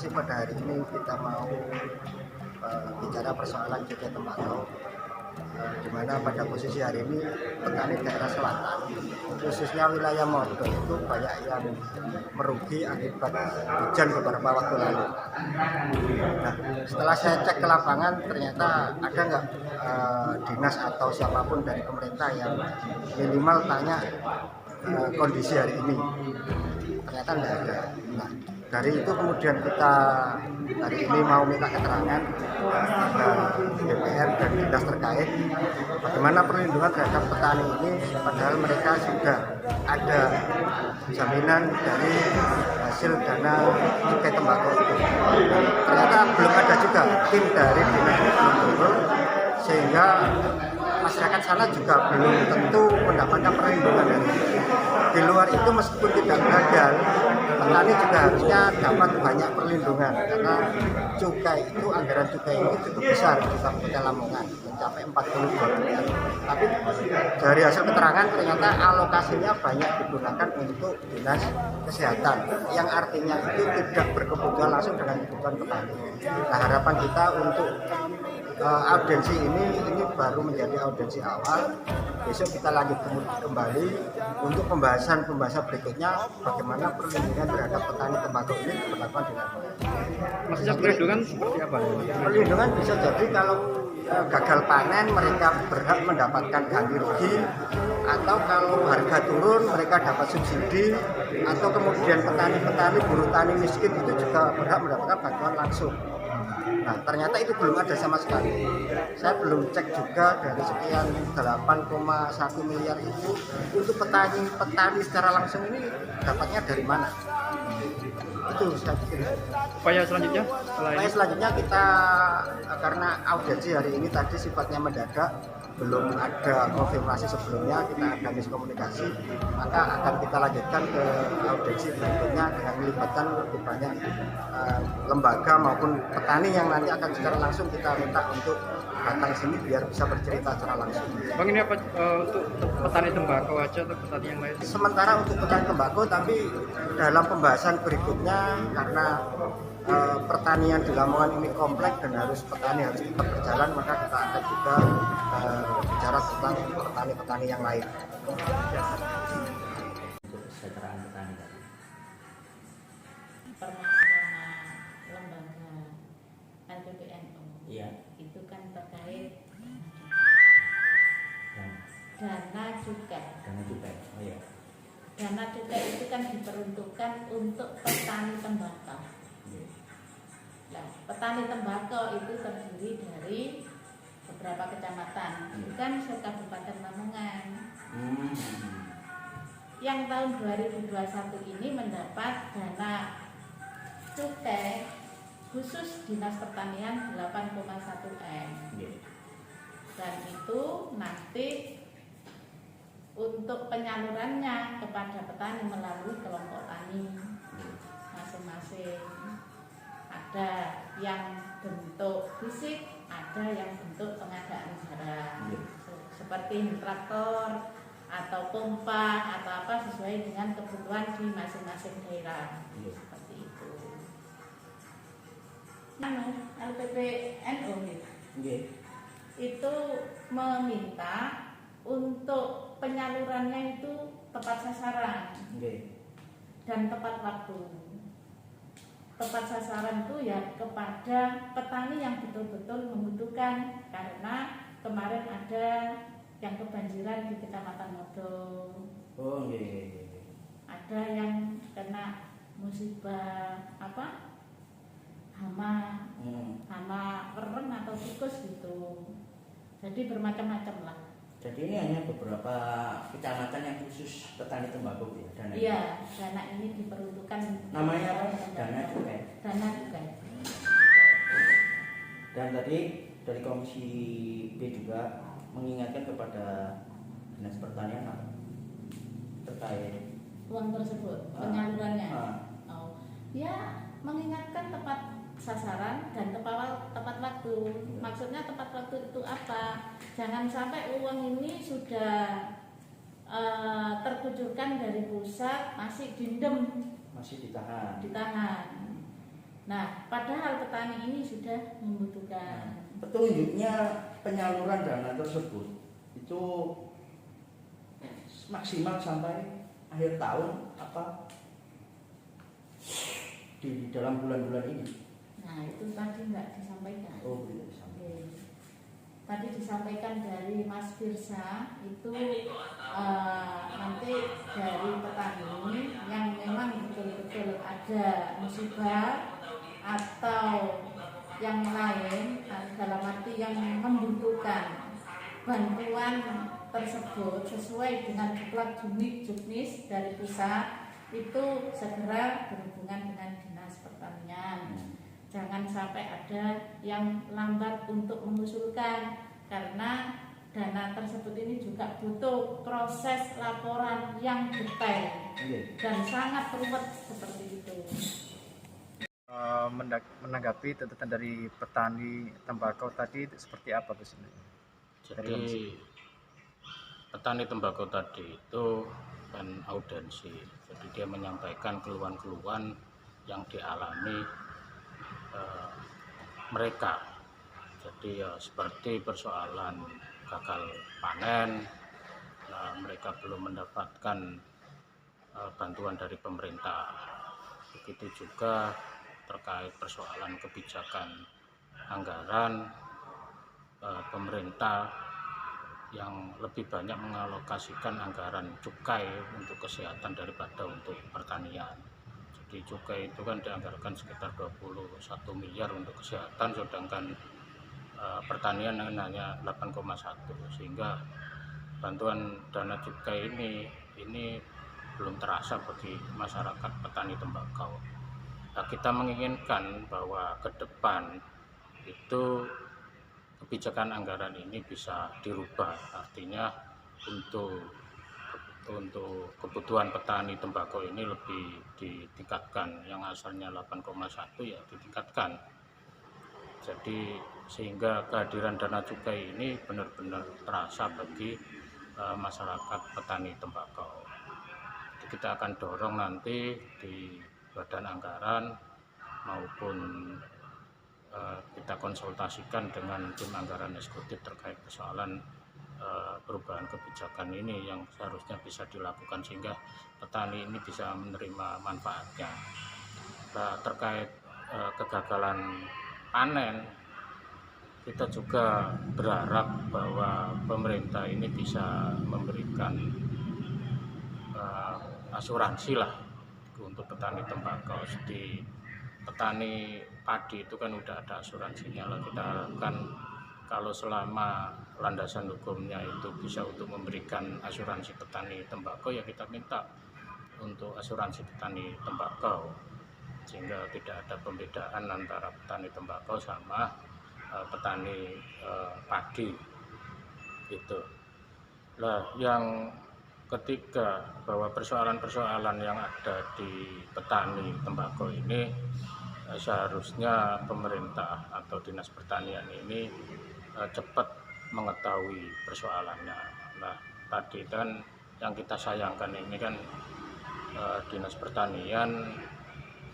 Pada hari ini kita mau bicara persoalan cukai tembakau, di mana pada posisi hari ini petani daerah selatan, khususnya wilayah Modo itu banyak yang merugi akibat hujan beberapa waktu lalu. Nah, setelah saya cek ke lapangan, ternyata ada nggak dinas atau siapapun dari pemerintah yang minimal tanya kondisi hari ini. Ternyata tidak ada. Nah, dari itu kemudian kita hari ini mau minta keterangan kepada DPR dan dinas terkait bagaimana perlindungan terhadap petani ini, padahal mereka sudah ada jaminan dari hasil dana cukai tembakau itu. Ternyata belum ada juga tim dari dinas belum turun, sehingga masyarakat sana juga belum tentu mendapatkan perlindungan dari itu. Di luar itu meskipun tidak gagal, petani juga harusnya dapat banyak perlindungan karena cukai itu, anggaran cukai ini cukup besar di Kabupaten Lamongan, mencapai 42 miliar. Tapi dari hasil keterangan ternyata alokasinya banyak digunakan untuk dinas kesehatan, yang artinya itu tidak berkebutuhan langsung dengan kebutuhan petani. Nah, harapan kita untuk audiensi ini baru menjadi audiensi awal. Besok kita lanjut kembali untuk pembahasan berikutnya bagaimana perlindungan terhadap petani tembakau ini diberlakukan di Lamongan. Maksudnya perlindungan seperti apa? Perlindungan bisa jadi kalau gagal panen mereka berhak mendapatkan ganti rugi, atau kalau harga turun mereka dapat subsidi, atau kemudian petani-petani buruh tani miskin itu juga berhak mendapatkan bantuan langsung. Nah, ternyata itu belum ada sama sekali. Saya belum cek juga dari sekian 8,1 miliar itu untuk petani secara langsung ini dapatnya dari mana? Itu saya pikir. Upaya selanjutnya setelah ini? Upaya selanjutnya kita, karena audiensi hari ini tadi sifatnya mendadak, belum ada konfirmasi sebelumnya, kita ada miskomunikasi, maka akan kita lanjutkan ke audiensi berikutnya dengan melibatkan lebih banyak lembaga maupun petani yang nanti akan secara langsung kita minta untuk datang sini biar bisa bercerita secara langsung. Bang, ini apa untuk petani tembakau aja atau petani yang lain? Sementara untuk petani tembakau, tapi dalam pembahasan berikutnya karena pertanian di Lamongan ini kompleks dan petani harus tetap berjalan, maka kita akan juga bicara tentang petani-petani yang lain. Untuk kesejahteraan petani tadi. Permasalahan lembaga LPPNU Iya. itu kan terkait Dana cukai. Oh iya. Dana cukai itu kan diperuntukkan untuk petani tembakau. Iya. Nah, petani tembakau itu terdiri dari beberapa kecamatan, bukan se-Kabupaten Lamongan. Yang tahun 2021 ini mendapat dana cukai khusus Dinas Pertanian 8,1 M. Iya. Dan itu nanti untuk penyalurannya kepada petani melalui kelompok tani masing-masing. Ada yang bentuk fisik, ada yang bentuk pengadaan barang, seperti traktor atau pompa atau apa sesuai dengan kebutuhan di masing-masing daerah. Seperti itu. LPPNU itu meminta untuk penyalurannya itu tepat sasaran dan tepat waktu. Tepat sasaran itu ya kepada petani yang betul-betul membutuhkan, karena kemarin ada yang kebanjiran di Kecamatan Modo. Oh iya. Ada yang kena musibah hama wereng atau tikus gitu. Jadi bermacam-macam lah. Jadi ini hanya beberapa kecamatan yang khusus petani tembakau ya, dana. Iya, dana ini diperuntukkan. Namanya apa? Dana cukai. Dana cukai. Dan tadi dari Komisi B juga mengingatkan kepada Dinas Pertanian terkait uang tersebut, penyalurannya. Oh, ya mengingatkan tepat sasaran dan tepat waktu. Maksudnya tepat waktu itu apa? Jangan sampai uang ini sudah terkucurkan dari pusat masih ditahan. Nah, padahal petani ini sudah membutuhkan. Petunjuknya penyaluran dana tersebut itu maksimal sampai akhir tahun apa di dalam bulan-bulan ini? Nah, itu tadi nggak disampaikan. Oh, tidak disampaikan. Oke. Tadi disampaikan dari Mas Firsa itu nanti dari petani yang memang betul-betul ada musibah atau yang lain dalam arti yang membutuhkan bantuan tersebut sesuai dengan diklat juknis dari pusat, itu segera berhubungan dengan Dinas Pertanian. Jangan sampai ada yang lambat untuk mengusulkan, karena dana tersebut ini juga butuh proses laporan yang detail dan sangat rumit seperti itu. Menanggapi tuntutan dari petani tembakau tadi seperti apa Bu Sini? Jadi petani tembakau tadi itu kan audensi, jadi dia menyampaikan keluhan-keluhan yang dialami mereka. Jadi ya seperti persoalan gagal panen, mereka belum mendapatkan bantuan dari pemerintah. Begitu juga terkait persoalan kebijakan anggaran, pemerintah yang lebih banyak mengalokasikan anggaran cukai untuk kesehatan daripada untuk pertanian. Jadi cukai itu kan dianggarkan sekitar 21 miliar untuk kesehatan, sedangkan pertanian hanya 8,1, sehingga bantuan dana cukai ini belum terasa bagi masyarakat petani tembakau. Nah, kita menginginkan bahwa ke depan itu kebijakan anggaran ini bisa dirubah, artinya untuk kebutuhan petani tembakau ini lebih ditingkatkan, yang asalnya 8,1 ya ditingkatkan. Jadi sehingga kehadiran dana cukai ini benar-benar terasa bagi masyarakat petani tembakau. Jadi kita akan dorong nanti di badan anggaran maupun kita konsultasikan dengan tim anggaran eksekutif terkait persoalan perubahan kebijakan ini yang seharusnya bisa dilakukan sehingga petani ini bisa menerima manfaatnya. Nah, terkait kegagalan panen, kita juga berharap bahwa pemerintah ini bisa memberikan asuransi lah untuk petani tembakau. Di petani padi itu kan udah ada asuransinya lah. Kita harapkan kalau selama landasan hukumnya itu bisa untuk memberikan asuransi petani tembakau, ya kita minta untuk asuransi petani tembakau, sehingga tidak ada pembedaan antara petani tembakau sama petani padi gitu. Nah, yang ketiga, bahwa persoalan-persoalan yang ada di petani tembakau ini seharusnya pemerintah atau Dinas Pertanian ini cepat mengetahui persoalannya. Nah, tadi kan yang kita sayangkan ini kan Dinas Pertanian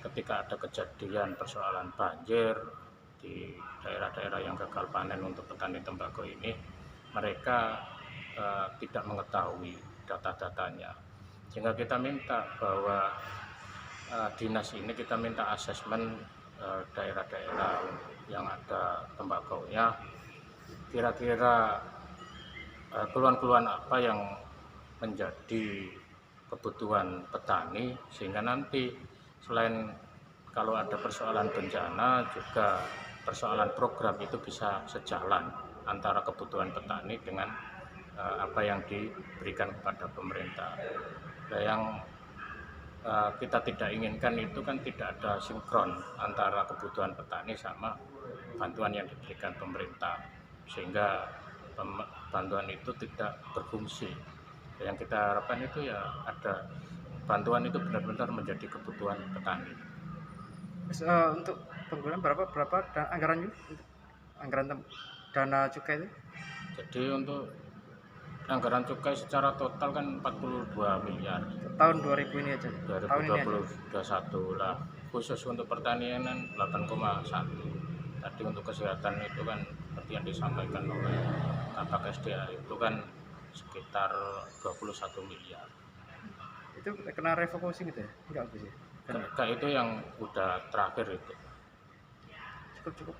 ketika ada kejadian persoalan banjir di daerah-daerah yang gagal panen untuk petani tembakau ini, mereka tidak mengetahui data-datanya, sehingga kita minta bahwa dinas ini kita minta asesmen daerah-daerah yang ada tembakaunya, kira-kira keluhan-keluhan apa yang menjadi kebutuhan petani, sehingga nanti selain kalau ada persoalan bencana juga persoalan program itu bisa sejalan antara kebutuhan petani dengan apa yang diberikan kepada pemerintah. Nah, yang kita tidak inginkan itu kan tidak ada sinkron antara kebutuhan petani sama bantuan yang diberikan pemerintah, sehingga bantuan itu tidak berfungsi. Yang kita harapkan itu ya ada bantuan itu benar-benar menjadi kebutuhan petani. Untuk penggunaan berapa anggaran dana cukai itu? Jadi untuk anggaran cukai secara total kan 42 miliar Tahun 2000 ini aja. Tahun ini aja. 2021 lah. Khusus untuk pertanian kan 8,1. Tadi untuk kesehatan itu kan seperti yang disampaikan oleh Kapak SDA itu kan sekitar 21 miliar. Itu kena refocusing gitu ya? Enggak sih. Kayak itu yang udah terakhir itu. Cukup